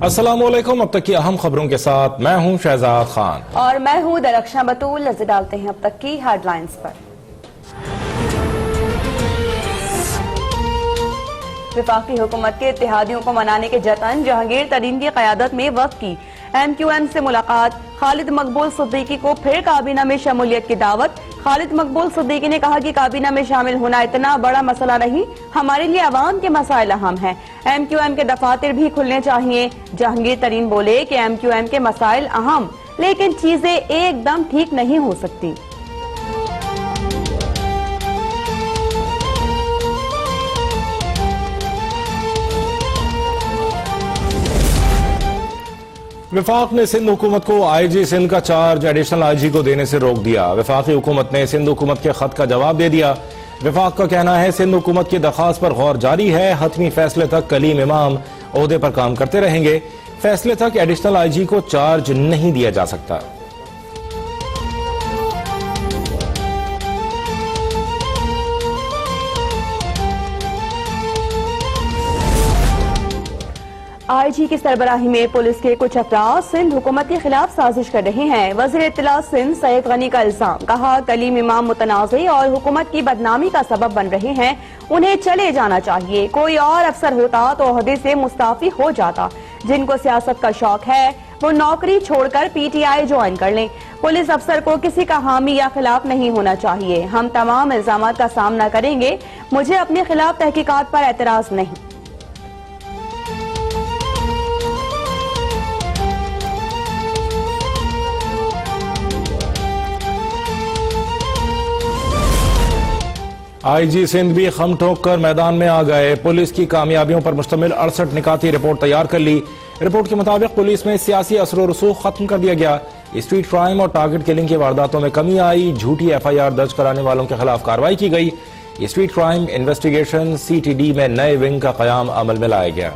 अस्सलामुअलैकुम। अब तक की अहम खबरों के साथ मैं हूं शहजाद खान और मैं हूं दरख्शां बतूल। नजर डालते हैं अब तक की हेडलाइंस पर। वफाकी हुकूमत के इत्तेहादियों को मनाने के जतन, जहांगीर तरीन की क़यादत में वक्त की MQM से मुलाकात, खालिद मकबूल सिद्दीकी को फिर काबीना में शमूलियत की दावत। खालिद मकबूल सिद्दीकी ने कहा कि काबीना में शामिल होना इतना बड़ा मसला नहीं, हमारे लिए अवाम के मसाइल अहम हैं। MQM के दफातर भी खुलने चाहिए। जहांगीर तरीन बोले कि MQM के मसाइल अहम, लेकिन चीजें एकदम ठीक नहीं हो सकती। वफाक ने सिंध हुकूमत को IG सिंध का चार्ज एडिशनल IG को देने से रोक दिया। वफाकी हुकूमत ने सिंध हुकूमत के खत का जवाब दे दिया। वफाक का कहना है सिंध हुकूमत की दरख्वास्त पर गौर जारी है। हतमी फैसले तक कलीम इमाम ओहदे पर काम करते रहेंगे। फैसले तक एडिशनल IG को चार्ज नहीं दिया जा सकता। IG की सरबराही में पुलिस के कुछ अफराद सिंध हुकूमत के खिलाफ साजिश कर रहे हैं। वज़ीर इत्तला सिंध सैयद गनी का इल्जाम, कहा कलीम इमाम मुतनाज़ और हुकूमत की बदनामी का सबब बन रहे हैं, उन्हें चले जाना चाहिए। कोई और अफसर होता तो ओहदे से मुस्ताफी हो जाता। जिनको सियासत का शौक है वो नौकरी छोड़कर PTI ज्वाइन कर लें। पुलिस अफसर को किसी का हामी या खिलाफ नहीं होना चाहिए। हम तमाम इल्जामात का सामना करेंगे। मुझे अपने खिलाफ तहकीकात पर एतराज नहीं। IG सिंध भी खम ठोक कर मैदान में आ गए। पुलिस की कामयाबियों पर मुश्तमिल 68 निकाती रिपोर्ट तैयार कर ली। रिपोर्ट के मुताबिक पुलिस में सियासी असर रसूख खत्म कर दिया गया। स्ट्रीट क्राइम और टारगेट किलिंग की वारदातों में कमी आई। झूठी FIR दर्ज कराने वालों के खिलाफ कार्रवाई की गई। स्ट्रीट क्राइम इन्वेस्टिगेशन CTD में नए विंग का कयाम अमल में लाया गया।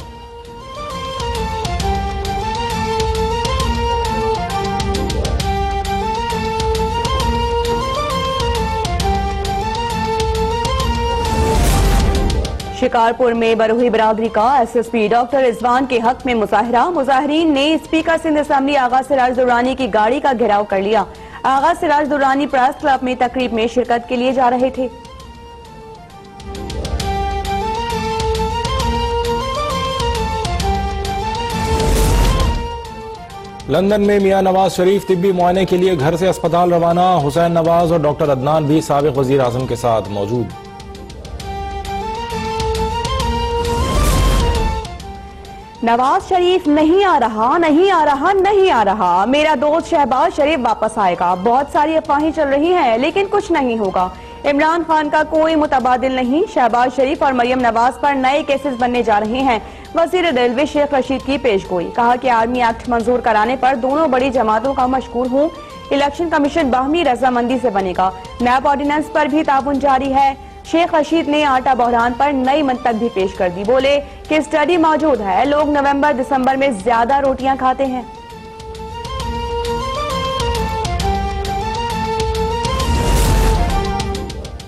शिकारपुर में बरोही बरादरी का SSP डॉक्टर रिजवान के हक में मुजाहरा। मुजाहरीन ने स्पीकर सिंध असेंबली आगा सिराज दुर्रानी की गाड़ी का घेराव कर लिया। आगा सिराज दुर्रानी प्रेस क्लब में तकरीब में शिरकत के लिए जा रहे थे। लंदन में मियां नवाज शरीफ तिब्बी मुआयने के लिए घर से अस्पताल रवाना। हुसैन नवाज और डॉक्टर अदनान भी साबिक वजीर आजम के साथ मौजूद। नवाज शरीफ नहीं आ रहा, नहीं आ रहा, नहीं आ रहा। मेरा दोस्त शहबाज शरीफ वापस आएगा। बहुत सारी अफवाहें चल रही हैं, लेकिन कुछ नहीं होगा। इमरान खान का कोई मुतबादिल नहीं। शहबाज शरीफ और मरियम नवाज पर नए केसेस बनने जा रहे हैं। वजीर रेलवे शेख रशीद की पेशगोई, कहा कि आर्मी एक्ट मंजूर कराने पर दोनों बड़ी जमातों का मशकूर हूँ। इलेक्शन कमीशन बाहमी रजामंदी से बनेगा। नैब ऑर्डिनेंस पर भी ताउन जारी है। शेख रशीद ने आटा बहरान पर नई मंतक भी पेश कर दी। बोले कि स्टडी मौजूद है, लोग नवंबर दिसंबर में ज्यादा रोटियां खाते हैं।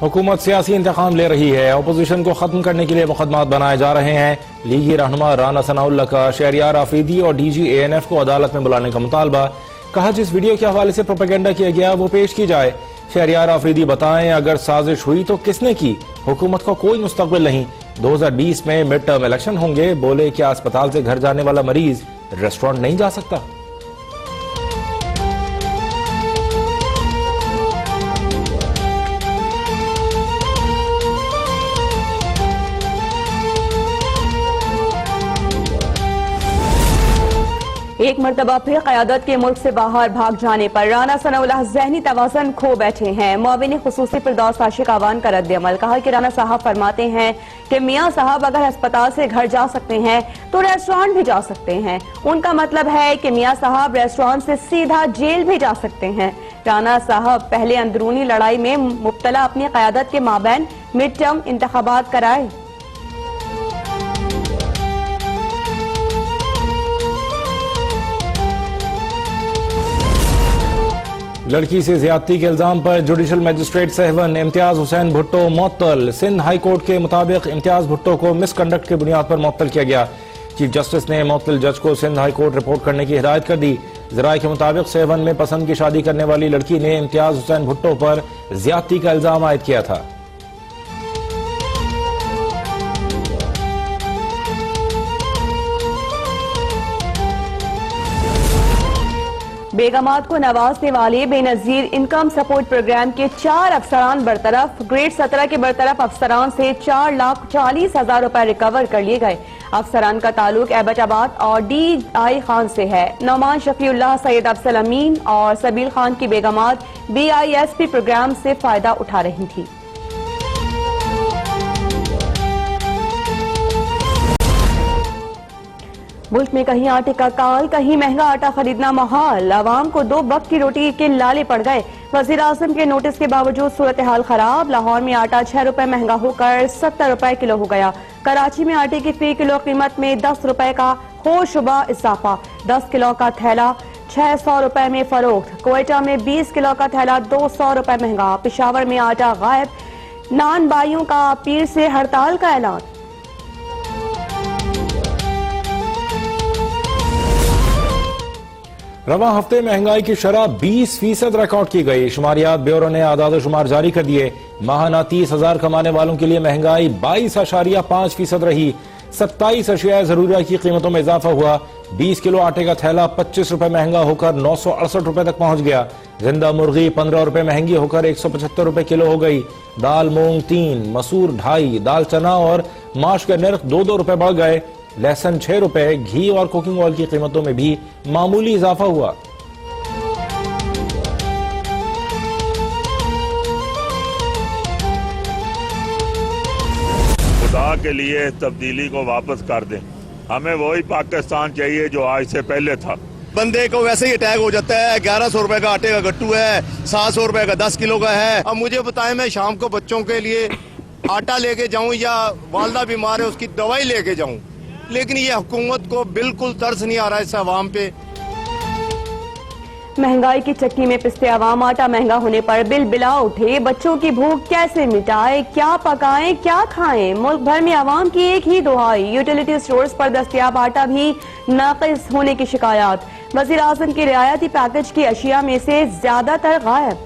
हुकूमत सियासी इंतकाम ले रही है। अपोजिशन को खत्म करने के लिए मुकदमात बनाए जा रहे हैं। लीगी रहनुमा राना सनाउल्लाह का शहरियार आफरीदी और DG ANF को अदालत में बुलाने का मुतालबा। कहा जिस वीडियो के हवाले से प्रोपेगेंडा किया गया वो पेश की जाए। शहरियार आफरीदी बताएं अगर साजिश हुई तो किसने की। हुकूमत का कोई मुस्तकबिल नहीं। 2020 में मिड टर्म इलेक्शन होंगे। बोले क्या अस्पताल से घर जाने वाला मरीज रेस्टोरेंट नहीं जा सकता। एक मरतबा फिर क़यादत के मुल्क से बाहर भाग जाने पर राना सनाउल्लाह ज़हनी तवाज़ुन खो बैठे हैं। मुआविन खुसूसी फिरदौस आशिक आवान का रद्द-ए-अमल, कहा कि राना साहब फरमाते हैं कि मियाँ साहब अगर अस्पताल से घर जा सकते हैं तो रेस्टोरेंट भी जा सकते हैं। उनका मतलब है कि मियाँ साहब रेस्टोरेंट से सीधा जेल भी जा सकते हैं। राना साहब पहले अंदरूनी लड़ाई में मुब्तला अपनी क़यादत के माबैन मिड टर्म इंतखाबात कराए। लड़की से ज्यादती के इल्जाम पर जुडिशल मजिस्ट्रेट सहवन इम्तियाज हुसैन भुट्टो मुअत्तल। सिंध हाई कोर्ट के मुताबिक इम्तियाज भुट्टो को मिसकंडक्ट की बुनियाद पर मुअत्तल किया गया। चीफ जस्टिस ने मुअत्तल जज को सिंध हाई कोर्ट रिपोर्ट करने की हिदायत कर दी। जराये के मुताबिक सेवन में पसंद की शादी करने वाली लड़की ने इम्तियाज हुसैन भुट्टो पर ज्यादती का इल्जाम आयद किया था। बेगमात को नवाजने वाले बेनजीर इनकम सपोर्ट प्रोग्राम के 4 अफसरान बरतरफ। ग्रेड 17 के बरतरफ अफसरान से 4,40,000 रुपए रिकवर कर लिए गए। अफसरान का ताल्लुक एबटाबाद और DI खान से है। नौमान शफीउल्लाह, सैयद अफसल अमीन और सबील खान की बेगमात BISP प्रोग्राम से फायदा उठा रही थी। मुल्क में कहीं आटे का काल, कहीं महंगा आटा खरीदना महाल। आवाम को 2 वक्त की रोटी के लाले पड़ गए। वजीर आजम के नोटिस के बावजूद सूरत हाल खराब। लाहौर में आटा 6 रुपए महंगा होकर 70 रुपए किलो हो गया। कराची में आटे की फी किलो कीमत में 10 रुपए का होशुबा इजाफा। 10 किलो का थैला 600 रुपए में फरोख्त। क्वेटा में 20 किलो का थैला 200 रुपए महंगा। पेशावर में आटा गायब। नान बाइयों का पीर से हड़ताल का ऐलान। रवां हफ्ते महंगाई की शरह 20% रिकॉर्ड की गई। शुमारियात ब्यूरो ने आदाद शुमार जारी कर दिए। माहाना 30,000 कमाने वालों के लिए महंगाई 22.5% रही। 27 अशिया जरूरिया की कीमतों में इजाफा हुआ। 20 किलो आटे का थैला 25 रुपए महंगा होकर 968 रुपए तक पहुंच गया। जिंदा मुर्गी 15 रुपए महंगी होकर 175 रुपए किलो हो गई। दाल मूंग 3, मसूर 2.5, दाल चना और माश के नर्ख 2-2 रुपए बढ़ गए। लहसुन 6 रुपए, घी और कुकिंग ऑयल की कीमतों में भी मामूली इजाफा हुआ। खुदा के लिए तब्दीली को वापस कर दें। हमें वही पाकिस्तान चाहिए जो आज से पहले था। बंदे को वैसे ही अटैक हो जाता है। 1100 रुपए का आटे का गट्टू है, 700 रुपए का 10 किलो का है। अब मुझे बताएं, मैं शाम को बच्चों के लिए आटा लेके जाऊं या वालदा बीमार है उसकी दवाई लेके जाऊं, लेकिन ये हुकूमत को बिल्कुल तरस नहीं आ रहा है इस अवाम पे। महंगाई की चक्की में पिसते अवाम आटा महंगा होने पर बिल बिला उठे। बच्चों की भूख कैसे मिटाए, क्या पकाएं, क्या खाएं। मुल्क भर में अवाम की एक ही दुहाई। यूटिलिटी स्टोर्स पर दस्तयाब आटा भी नाकिस होने की शिकायत। वजीर आजम के रियायती पैकेज की अशिया में से ज्यादातर गायब।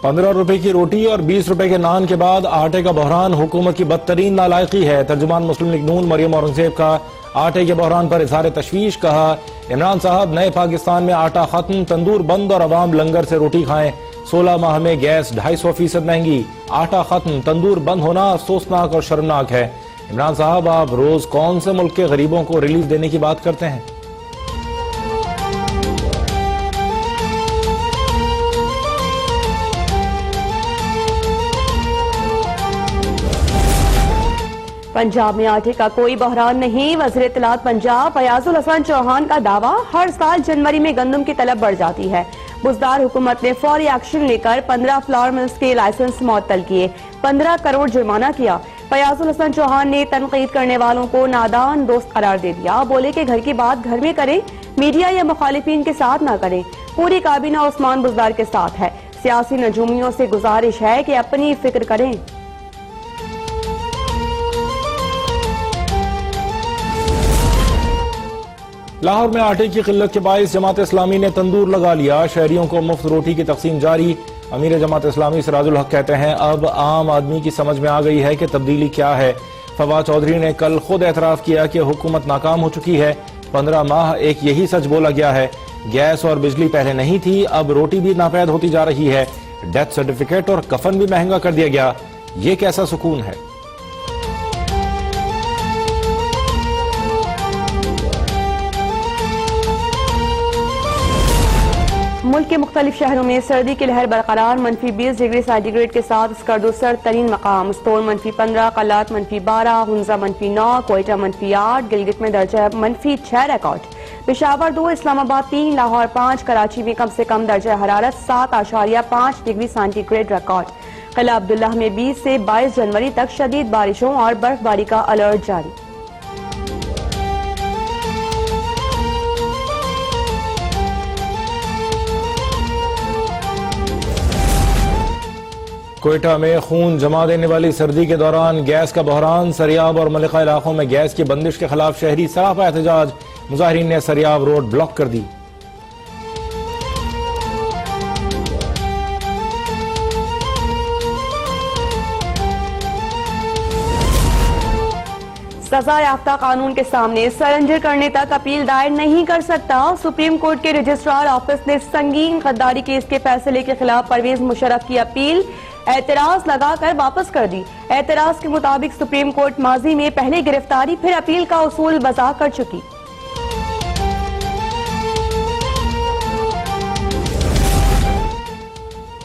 15 रुपए की रोटी और 20 रुपए के नान के बाद आटे का बहरान हुकूमत की बदतरीन नालायकी है। तर्जुमान मुस्लिम लीग नून मरियम औरंगजेब का आटे के बहरान पर इजहार तशवीश। कहा, इमरान साहब नए पाकिस्तान में आटा खत्म, तंदूर बंद और अवाम लंगर से रोटी खाएं। 16 माह में गैस 250% महंगी, आटा खत्म, तंदूर बंद होना अफसोसनाक और शर्मनाक है। इमरान साहब, आप रोज कौन से मुल्क के गरीबों को रिलीफ देने की बात करते हैं? पंजाब में आटे का कोई बहरान नहीं। वज़ीर इत्तलात पंजाब फयाजुल हसन चौहान का दावा, हर साल जनवरी में गंदम की तलब बढ़ जाती है। बुजदार हुकूमत ने फौरी एक्शन लेकर 15 फ्लावर मिल्स के लाइसेंस मुअत्तल किए, 15 करोड़ जुर्माना किया। फयाजुल हसन चौहान ने तनकीद करने वालों को नादान दोस्त करार दे दिया। बोले कि घर की बात घर में करें, मीडिया या मुखालिफिन के साथ ना करें। पूरी काबीना उस्मान बुजदार के साथ है। सियासी नजूमियों से गुजारिश है कि अपनी फिक्र करें। लाहौर में आटे की किल्लत के बायस जमात इस्लामी ने तंदूर लगा लिया। शहरियों को मुफ्त रोटी की तकसीम जारी। अमीर जमात इस्लामी सिराजुल हक कहते हैं, अब आम आदमी की समझ में आ गई है कि तब्दीली क्या है। फवाद चौधरी ने कल खुद एतराफ किया कि हुकूमत नाकाम हो चुकी है। 15 माह एक यही सच बोला गया है। गैस और बिजली पहले नहीं थी, अब रोटी भी नापैद होती जा रही है। डेथ सर्टिफिकेट और कफन भी महंगा कर दिया गया। ये कैसा सुकून है। मुल्क के मुख्तलिफ शहरों में सर्दी की लहर बरकरार। -20 डिग्री सेंटीग्रेड के साथ स्कर्दो सर्द तरीन मकाम। स्तोल -15, कलात -12, हुंजा -9, कोयटा -8, गिलगित में दर्जा -6 रिकॉर्ड। पेशावर 2, इस्लामाबाद 3, लाहौर 5, कराची में कम से कम दर्जा हरारत 7.5 डिग्री सेंटीग्रेड रिकॉर्ड। किला अब्दुल्लाह में 20 से 22 जनवरी तक शदीद बारिशों और बर्फबारी का अलर्ट जारी। कोयटा में खून जमा देने वाली सर्दी के दौरान गैस का बहरान, सरियाब और मलिका इलाकों में गैस की बंदिश के खिलाफ शहरी सरापा एहतजाज, मुजाहिरीन ने सरियाब रोड ब्लॉक कर दी। सजा याफ्ता कानून के सामने सरेंडर करने तक अपील दायर नहीं कर सकता। सुप्रीम कोर्ट के रजिस्ट्रार ऑफिस ने संगीन गद्दारी केस के फैसले के खिलाफ परवेज मुशर्रफ की अपील एतराज लगाकर वापस कर दी। एतराज के मुताबिक सुप्रीम कोर्ट माजी में पहले गिरफ्तारी फिर अपील का उसूल वज़ा कर चुकी।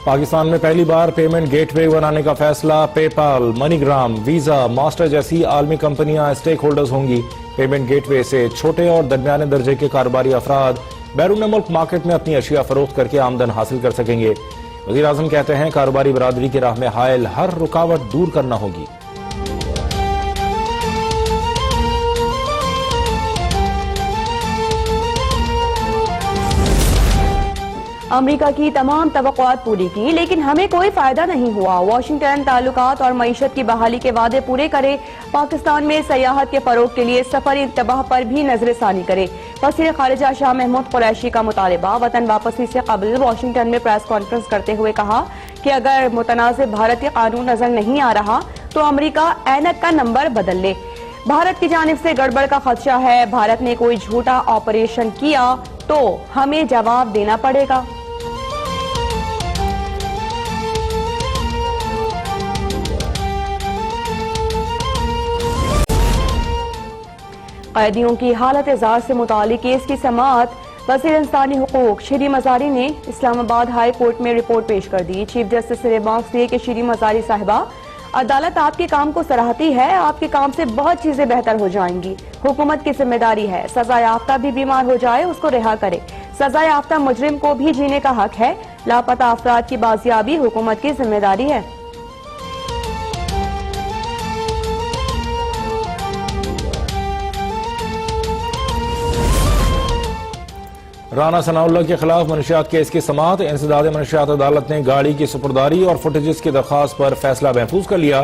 पाकिस्तान में पहली बार पेमेंट गेटवे बनाने का फैसला। पेपाल, मनीग्राम, वीजा, मास्टर जैसी आलमी कंपनियां स्टेक होल्डर्स होंगी। पेमेंट गेटवे से छोटे और दरमियाने दर्जे के कारोबारी अफराद बैरून मुल्क मार्केट में अपनी अशिया फरोख्त करके आमदन हासिल कर सकेंगे। वज़ीर आज़म कहते हैं कारोबारी बरादरी की राह में हायल हर रुकावट दूर करना होगी। अमेरिका की तमाम तवक्कुआत पूरी की लेकिन हमें कोई फायदा नहीं हुआ। वाशिंगटन ताल्लुकात और मईशत की बहाली के वादे पूरे करे। पाकिस्तान में सयाहत के फरोग के लिए सफर इंतबाह पर भी नजरसानी करे। वज़ीर खारिजा शाह महमूद कुरैशी का मुतालबा। वतन वापसी से कबल वाशिंगटन में प्रेस कॉन्फ्रेंस करते हुए कहा कि अगर मुतनाज़िब भारतीय कानून नजर नहीं आ रहा तो अमेरिका ऐनक का नंबर बदल ले। भारत की जानिब से गड़बड़ का खदशा है। भारत ने कोई झूठा ऑपरेशन किया तो हमें जवाब देना पड़ेगा। कैदियों की हालत इज़ार से मुतालिक केस की समाअत वज़ीर इंसानी हुकूक शीरी मज़ारी ने इस्लामाबाद हाई कोर्ट में रिपोर्ट पेश कर दी। चीफ जस्टिस ने रिमार्क्स दिए कि शीरी मज़ारी साहिबा, अदालत आपके काम को सराहती है। आपके काम से बहुत चीजें बेहतर हो जाएंगी। हुकूमत की जिम्मेदारी है सजा याफ्ता भी बीमार हो जाए उसको रिहा करे। सजा याफ्ता मुजरिम को भी जीने का हक है। लापता अफराद की बाजियाबी हुकूमत की जिम्मेदारी है। राना सनाउल्लाह के खिलाफ मनशियात केस की समाअत। इंसदाद मनशियात अदालत ने गाड़ी की सुपुर्दारी और फुटेजेस की दरख्वास्त पर फैसला महफूज कर लिया।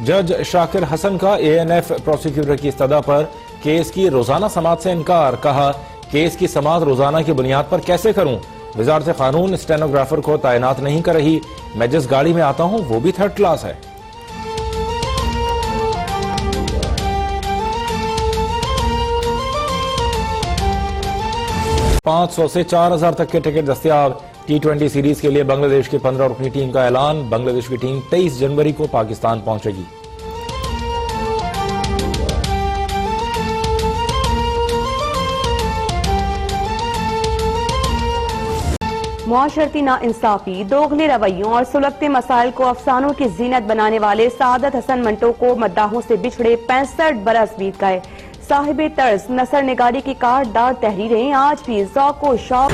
जज शाकिर हसन का ANF प्रोसिक्यूटर की इस्तदा पर केस की रोजाना समाअत से इनकार। कहा केस की समाअत रोजाना की बुनियाद पर कैसे करूं। वजारत कानून स्टेनोग्राफर को तैनात नहीं कर रही। मैं जिस गाड़ी में आता हूं वो भी थर्ड क्लास है। 500 से 4000 तक के टिकट दस्तयाब। T20 सीरीज के लिए बांग्लादेश की 15 रुकनी टीम का ऐलान। बांग्लादेश की टीम 23 जनवरी को पाकिस्तान पहुंचेगी। मुआशरती नाइंसाफी, दोगले रवैयों और सुलगते मसाइल को अफसानों की जीनत बनाने वाले सादत हसन मंटो को मद्दाहों से बिछड़े 65 बरस बीत गए। साहिब तर्ज नसर निगारी की काटदार तहरीरें आज भी ज़ौक़-ओ-शौक़